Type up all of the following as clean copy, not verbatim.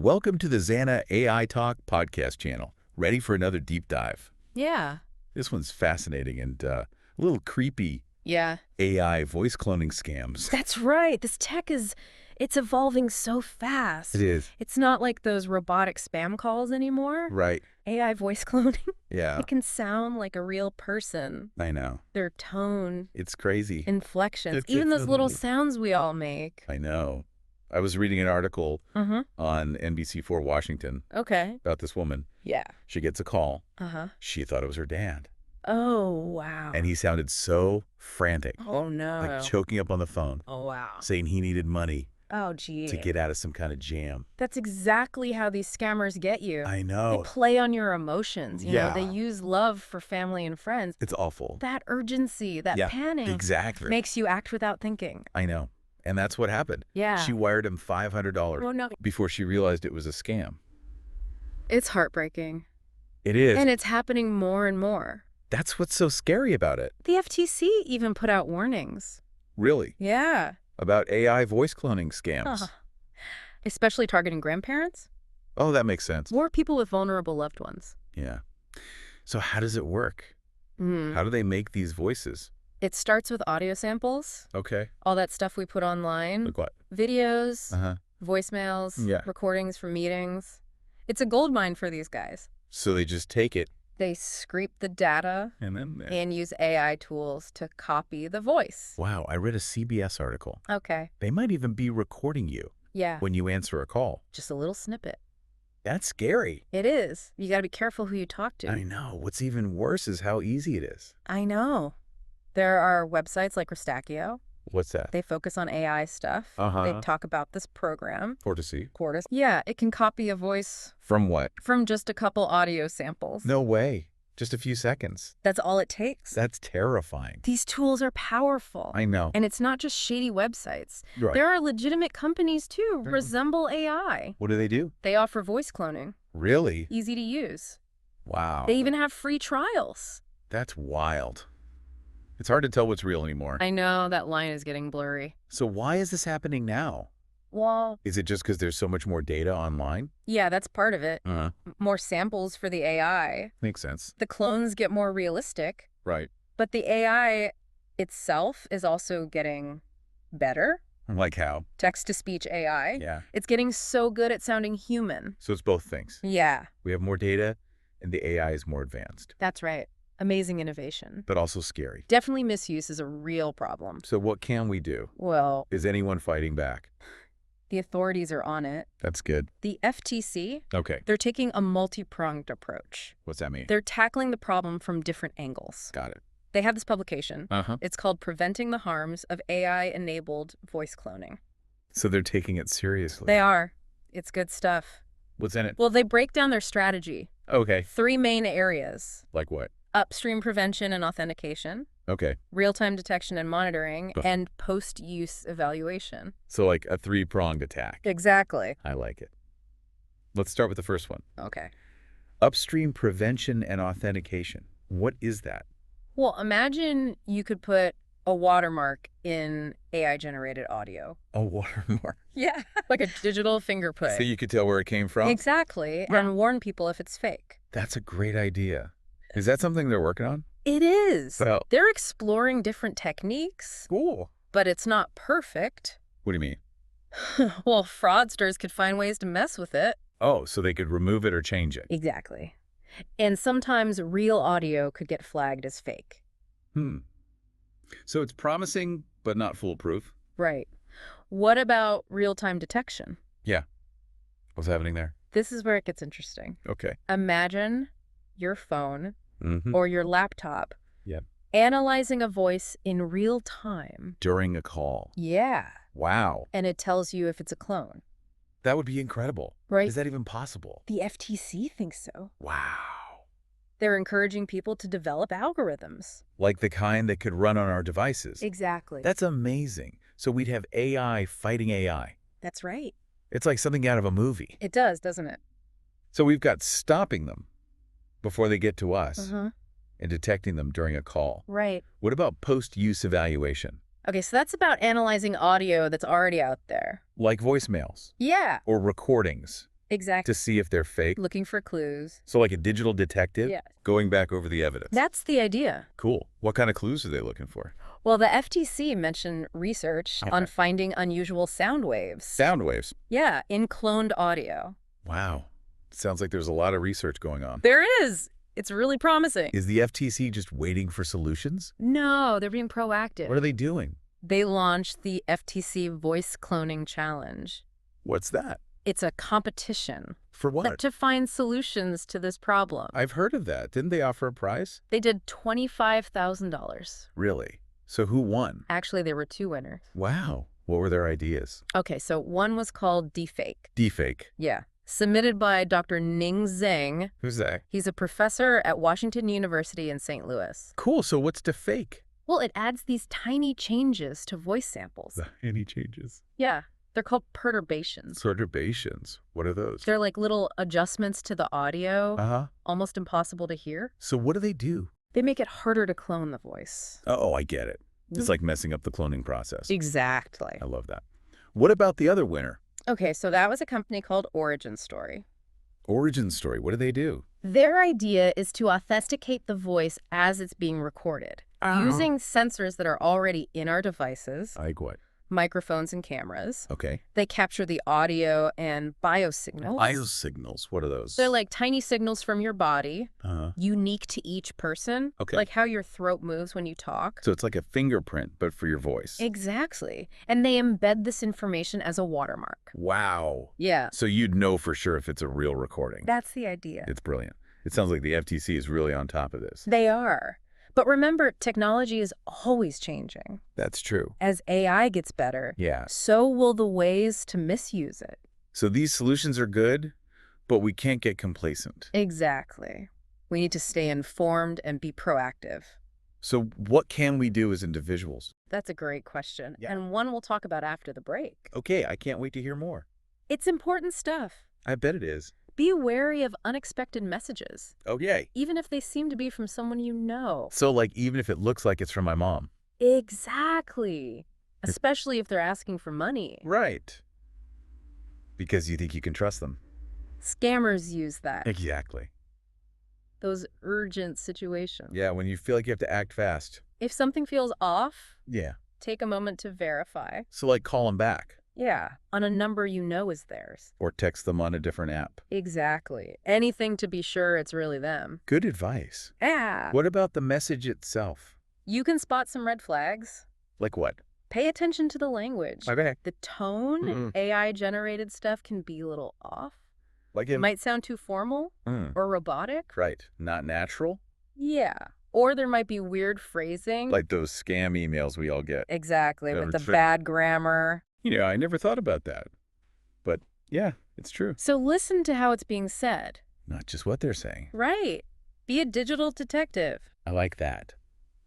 Welcome to the Zana AI Talk podcast channel. Ready for another deep dive? Yeah. This one's fascinating and a little creepy. Yeah. AI voice cloning scams. That's right. This tech it's evolving so fast. It is. It's not like those robotic spam calls anymore. Right. AI voice cloning. Yeah, It can sound like a real person. I know. Their tone, It's crazy. inflections, even those little Definitely. sounds we all make. I know. I was reading an article Mm-hmm. on NBC4 Washington Okay. about this woman. Yeah. She gets a call. Uh-huh. She thought it was her dad. Oh, wow. And he sounded so frantic, Oh, no. like choking up on the phone, Oh, wow. saying he needed money Oh, gee. to get out of some kind of jam. That's exactly how these scammers get you. I They know. play on your emotions. You know, Yeah. they use love for family and friends. It's awful. That urgency, that Yeah, panic Exactly. makes you act without thinking. I know. And that's what happened. Yeah. She wired him $500 Oh, no. before she realized it was a scam. It's heartbreaking. It is. And it's happening more and more. That's what's so scary about it. The FTC even put out warnings. Really. Yeah. About AI voice cloning scams. Huh. Especially targeting grandparents Oh, that makes sense. or people with vulnerable loved ones. Yeah. So how does it work? Mm. How do they make these voices? It starts with audio samples, Okay. all that stuff we put online, Look what? videos, Uh-huh. voicemails, Yeah. recordings from meetings. It's a goldmine for these guys. So they just take it They scrape the data and then... and use AI tools to copy the voice. Wow, I read a CBS article. Okay. They might even be recording you Yeah. when you answer a call. Just a little snippet. That's scary. It is. You got to be careful who you talk to. I know. What's even worse is how easy it is. I know. There are websites like Restaccio. What's that? They focus on AI stuff. Uh-huh. They talk about this program. For to see. Quartus. Yeah, it can copy a voice From what? from just a couple audio samples. No way. Just a few seconds. That's all it takes. That's terrifying. These tools are powerful. I know. And it's not just shady websites. Right. There are legitimate companies too, Mhm. Resemble AI. What do they do? They offer voice cloning. Really? Easy to use. Wow. They even have free trials. That's wild. It's hard to tell what's real anymore. I know that line is getting blurry. So why is this happening now? Well, Is it just because there's so much more data online? yeah, that's part of it. Uh-huh. More samples for the AI. Makes sense. The clones get more realistic, Right. but the AI itself is also getting better. Like how? Text-to-speech AI. Yeah. It's getting so good at sounding human. So it's both things. Yeah, We have more data and the AI is more advanced, that's right. Amazing innovation. but also scary. Definitely misuse is a real problem. So what can we do? Well, Is anyone fighting back? the authorities are on it. That's good. The FTC, Okay. they're taking a multi-pronged approach. What's that mean? They're tackling the problem from different angles. Got it. They have this publication. Uh-huh. It's called Preventing the Harms of AI-Enabled Voice Cloning. So they're taking it seriously. They are. It's good stuff. What's in it? Well, they break down their strategy. Okay. 3 main areas: Like what? upstream prevention and authentication, Okay. real-time detection and monitoring, Go- and post-use evaluation. So like a three-pronged attack. Exactly. I like it. Let's start with the first one. Okay. Upstream prevention and authentication. What is that? Well, imagine you could put a watermark in AI-generated audio. A watermark. Yeah. Like a digital fingerprint. So you could tell where it came from? Exactly. And warn people if it's fake. That's a great idea. Is that something they're working on? It is. Well- They're exploring different techniques, Cool. but it's not perfect. What do you mean? Well, fraudsters could find ways to mess with it. Oh, so they could remove it or change it. Exactly. And sometimes real audio could get flagged as fake. So it's promising, but not foolproof. Right. What about real-time detection? Yeah. What's happening there? This is where it gets interesting. Okay. Imagine your phone Mm-hmm. or your laptop Yep. analyzing a voice in real time. During a call. Yeah. Wow. And it tells you if it's a clone. That would be incredible. Right. Is that even possible? The FTC thinks so. Wow. They're encouraging people to develop algorithms. Like the kind that could run on our devices. Exactly. That's amazing. So we'd have AI fighting AI. That's right. It's like something out of a movie. It does, doesn't it? So we've got stopping them before they get to us Uh-huh. and detecting them during a call. Right. What about post-use evaluation? Okay, so that's about analyzing audio that's already out there. Like voicemails Yeah. or recordings Exactly. to see if they're fake? Looking for clues. So like a digital detective? Yeah. Going back over the evidence. That's the idea. Cool. What kind of clues are they looking for? Well, the FTC mentioned research on Okay. finding unusual sound waves. Sound waves. Yeah, in cloned audio. Wow. Sounds like there's a lot of research going on. There is. It's really promising. Is the FTC just waiting for solutions? No, they're being proactive. What are they doing? They launched the FTC Voice Cloning Challenge. What's that? It's a competition For what? to find solutions to this problem. I've heard of that. Didn't they offer a prize? They did $25,000. Really? So who won? Actually, there were 2 winners. Wow. What were their ideas? Okay, so one was called Deepfake. Deepfake. Yeah. Submitted by Dr. Ning Zheng. Who's that? He's a professor at Washington University in St. Louis. Cool. So what's deepfake? Well, it adds these tiny changes to voice samples. Any changes? Yeah, they're called perturbations. Perturbations. What are those? They're like little adjustments to the audio, Uh-huh. almost impossible to hear. So what do they do? They make it harder to clone the voice. Oh, I get it. It's like messing up the cloning process. Exactly. I love that. What about the other winner? Okay, so that was a company called Origin Story. Origin Story. What do they do? Their idea is to authenticate the voice as it's being recorded, using sensors that are already in our devices, Like what? microphones and cameras. Okay. They capture the audio and biosignals. Biosignals. What are those? They're like tiny signals from your body, Uh-huh. unique to each person. Okay. Like how your throat moves when you talk. So it's like a fingerprint, but for your voice. Exactly. And they embed this information as a watermark. Wow. Yeah. So you'd know for sure if it's a real recording. That's the idea. It's brilliant. It sounds like the FTC is really on top of this. They are. But remember, technology is always changing. That's true. As AI gets better, Yeah. so will the ways to misuse it. So these solutions are good, but we can't get complacent. Exactly. We need to stay informed and be proactive. So what can we do as individuals? That's a great question, Yeah. and one we'll talk about after the break. Okay, I can't wait to hear more. It's important stuff. I bet it is. Be wary of unexpected messages, Okay. even if they seem to be from someone you know. So like even if it looks like it's from my mom. Exactly. Especially if they're asking for money. Right. Because you think you can trust them. Scammers use that. Exactly. Those urgent situations. Yeah, when you feel like you have to act fast. If something feels off, Yeah. take a moment to verify. So like call them back Yeah, on a number you know is theirs. or text them on a different app. Exactly. Anything to be sure it's really them. Good advice. Yeah. What about the message itself? You can spot some red flags. Like what? Pay attention to the language. Okay. The tone in AI-generated stuff can be a little off. Like It might sound too formal or robotic. Right. Not natural? Yeah. Or there might be weird phrasing. Like those scam emails we all get. Exactly, Yeah, with the it's- bad grammar. You know, I never thought about that. But yeah, it's true. So listen to how it's being said. Not just what they're saying. Right. Be a digital detective. I like that.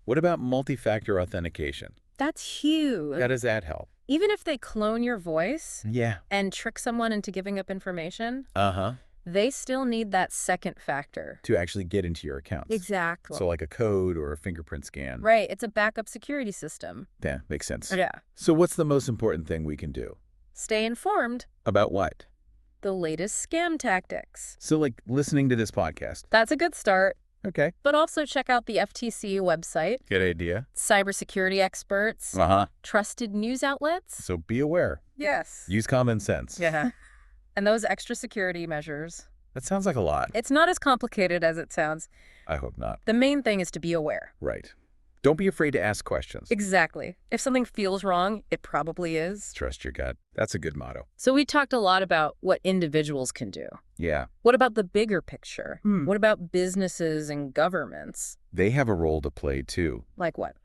What about multi-factor authentication? That's huge. How does that help? Even if they clone your voice Yeah. and trick someone into giving up information, Uh-huh. they still need that second factor. To actually get into your accounts. Exactly. So like a code or a fingerprint scan. Right. It's a backup security system. Yeah, makes sense. Yeah. So what's the most important thing we can do? Stay informed. About what? The latest scam tactics. So like listening to this podcast. That's a good start. Okay. But also check out the FTC website, Good idea. cybersecurity experts, Uh-huh. trusted news outlets. So be aware. Yes. Use common sense. Yeah. And those extra security measures. That sounds like a lot. It's not as complicated as it sounds. I hope not. The main thing is to be aware. Right. Don't be afraid to ask questions. Exactly. If something feels wrong, it probably is. Trust your gut. That's a good motto. So we talked a lot about what individuals can do. Yeah. What about the bigger picture? What about businesses and governments? They have a role to play too. Like what?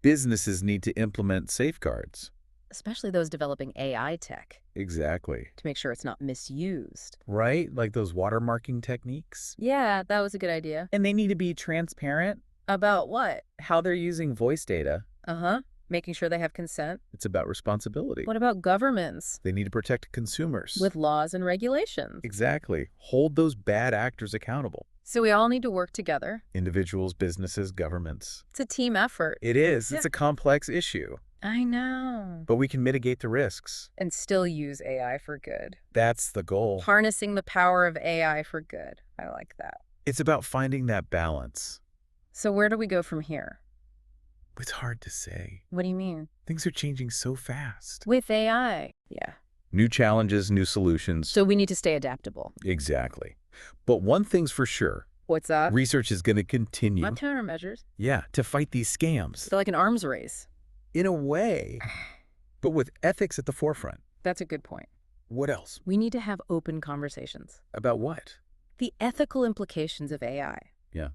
Businesses need to implement safeguards. Especially those developing AI tech Exactly. to make sure it's not misused. Right? Like those watermarking techniques. Yeah, that was a good idea. And they need to be transparent. About what? How they're using voice data. Uh-huh. Making sure they have consent. It's about responsibility. What about governments? They need to protect consumers. With laws and regulations. Exactly. Hold those bad actors accountable. So we all need to work together. Individuals, businesses, governments. It's a team effort. It is. Yeah. It's a complex issue. I know. But we can mitigate the risks. And still use AI for good. That's the goal. Harnessing the power of AI for good. I like that. It's about finding that balance. So where do we go from here? It's hard to say. What do you mean? Things are changing so fast. With AI. Yeah. New challenges, new solutions. So we need to stay adaptable. Exactly. But one thing's for sure. What's that? Research is going to continue. Not countermeasures. Yeah, to fight these scams. They're like an arms race. In a way, but with ethics at the forefront. That's a good point. What else? We need to have open conversations. About what? The ethical implications of AI. Yeah.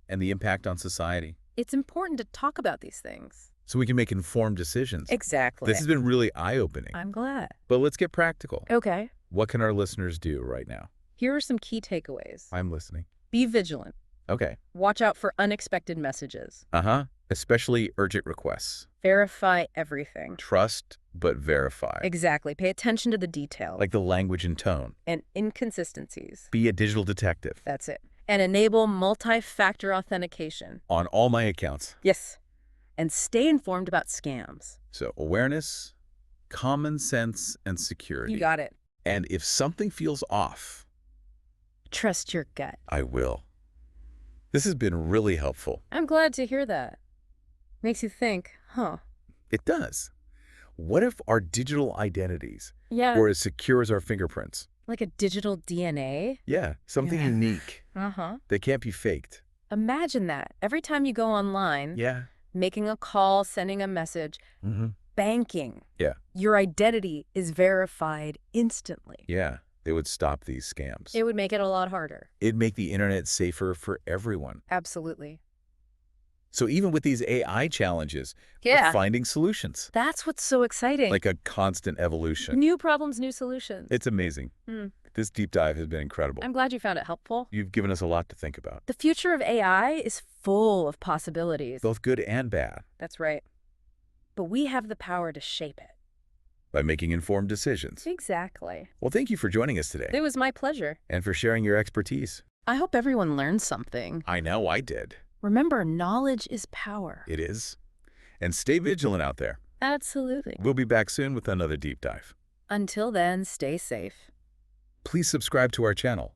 And the impact on society. It's important to talk about these things. So we can make informed decisions. Exactly. This has been really eye-opening. I'm glad. But let's get practical. Okay. What can our listeners do right now? Here are some key takeaways. I'm listening. Be vigilant. Okay. Watch out for unexpected messages. Especially urgent requests. Verify everything. Trust, but verify. Exactly. Pay attention to the detail. Like the language and tone. And inconsistencies. Be a digital detective. That's it. And enable multi-factor authentication. On all my accounts. Yes. And stay informed about scams. So awareness, common sense, and security. You got it. And if something feels off, Trust your gut. I will. This has been really helpful. I'm glad to hear that. Makes you think, huh? It does. What if our digital identities Yeah. were as secure as our fingerprints? Like a digital DNA? Yeah, something Yeah. unique Uh-huh. that can't be faked. Imagine that. Every time you go online, Yeah. making a call, sending a message, banking. Yeah. Your identity is verified instantly. Yeah, they would stop these scams. It would make it a lot harder. It'd make the internet safer for everyone. Absolutely. So even with these AI challenges, Yeah. we're finding solutions. That's what's so exciting. Like a constant evolution. New problems, new solutions. It's amazing. This deep dive has been incredible. I'm glad you found it helpful. You've given us a lot to think about, The future of AI is full of possibilities. both good and bad, That's right. But we have the power to shape it. by making informed decisions. Exactly. Well, thank you for joining us today It was my pleasure. and for sharing your expertise. I hope everyone learned something. I know I did. Remember, knowledge is power. It is. And stay vigilant out there. Absolutely. We'll be back soon with another deep dive. Until then, stay safe. Please subscribe to our channel